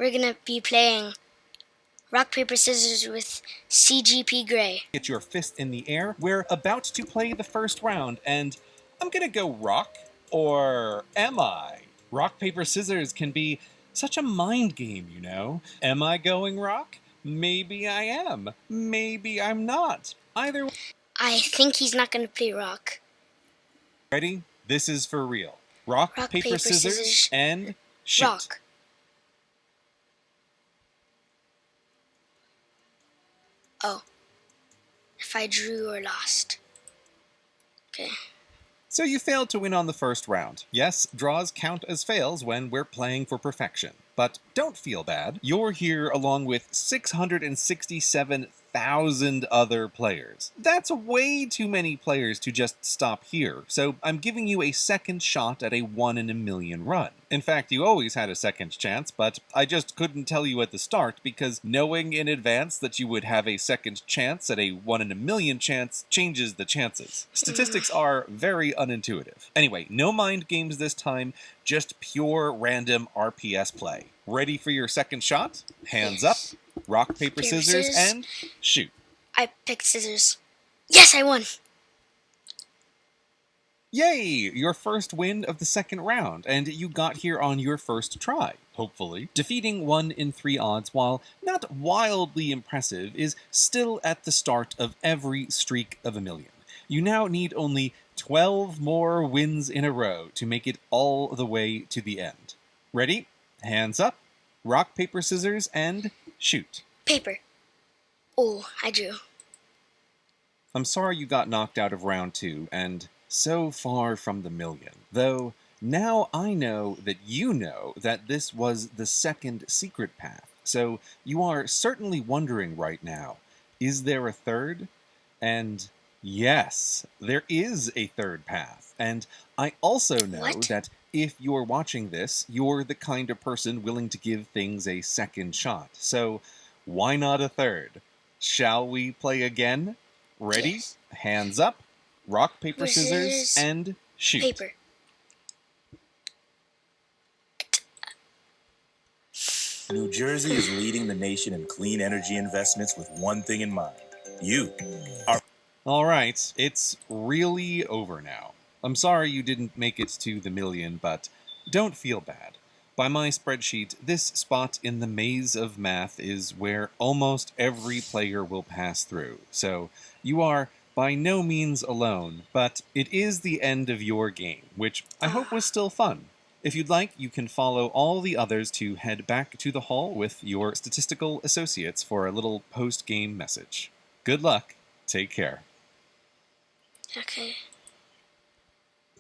we're gonna be playing rock, paper, scissors with CGP Grey. Get your fist in the air. We're about to play the first round, and I'm gonna go rock, or am I? Rock, paper, scissors can be such a mind game, you know? Am I going rock? Maybe I am. Maybe I'm not. Either way. I think he's not gonna play rock. Ready? This is for real. Rock, paper, scissors, and shoot. Rock. Oh. If I drew or lost. Okay. So you failed to win on the first round. Yes, draws count as fails when we're playing for perfection. But don't feel bad. You're here along with 667,000 other players. That's way too many players to just stop here, so I'm giving you a second shot at a 1 in a million run. In fact, you always had a second chance, but I just couldn't tell you at the start because knowing in advance that you would have a second chance at a 1 in a million chance changes the chances. Statistics are very unintuitive. Anyway, no mind games this time, just pure random RPS play. Ready for your second shot? Hands up, rock, paper, scissors, and shoot. I picked scissors. Yes, I won! Yay! Your first win of the second round, and you got here on your first try, hopefully. Defeating 1 in 3 odds, while not wildly impressive, is still at the start of every streak of a million. You now need only 12 more wins in a row to make it all the way to the end. Ready? Hands up, rock, paper, scissors, and shoot. Paper. Oh, I drew. I'm sorry you got knocked out of round 2, and so far from the million. Though, now I know that you know that this was the second secret path. So, you are certainly wondering right now, is there a third? And yes, there is a third path. And I also know that if you're watching this, you're the kind of person willing to give things a second shot. So, why not a third? Shall we play again? Ready? Yes. Hands up. Rock, paper, scissors, and shoot. Paper. New Jersey is leading the nation in clean energy investments with one thing in mind. You are... Alright, it's really over now. I'm sorry you didn't make it to the million, but don't feel bad. By my spreadsheet, this spot in the maze of math is where almost every player will pass through. So, you are by no means alone, but it is the end of your game, which I hope was still fun. If you'd like, you can follow all the others to head back to the hall with your statistical associates for a little post-game message. Good luck. Take care. Okay.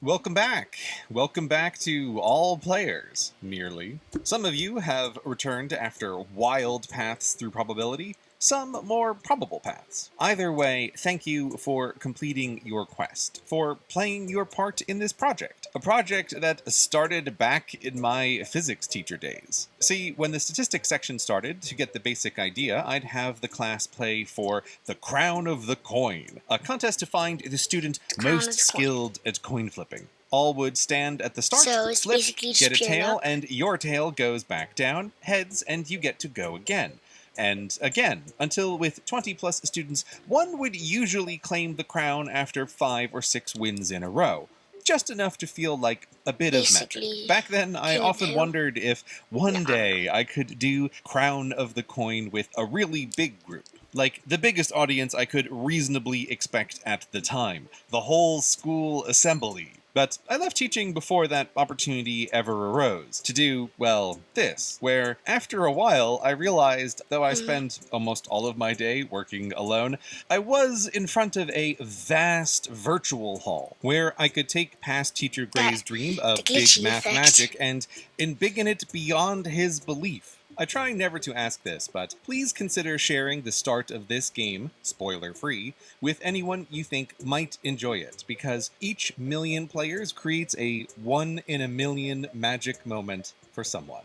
Welcome back. Welcome back to all players, nearly. Some of you have returned after wild paths through probability, some more probable paths. Either way, thank you for completing your quest, for playing your part in this project. A project that started back in my physics teacher days. See, when the statistics section started, to get the basic idea, I'd have the class play for the Crown of the Coin, a contest to find the student most skilled at coin flipping. All would stand at the start, flip, get a tail, and your tail goes back down, heads, and you get to go again. And again, until with 20 plus students, one would usually claim the crown after 5 or 6 wins in a row. Just enough to feel like a bit of magic. Back then, I often wondered if one day I could do Crown of the Coin with a really big group. Like the biggest audience I could reasonably expect at the time. The whole school assembly. But I left teaching before that opportunity ever arose, to do, well, this, where after a while I realized, though I spend almost all of my day working alone, I was in front of a vast virtual hall, where I could take past Teacher Gray's dream of big math magic and embiggen it beyond his belief. I try never to ask this, but please consider sharing the start of this game, spoiler-free, with anyone you think might enjoy it, because each million players creates a 1 in a million magic moment for someone.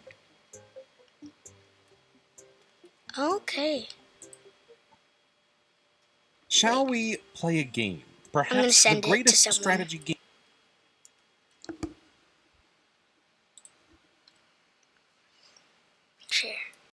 Okay. Shall we play a game? Perhaps the greatest strategy game.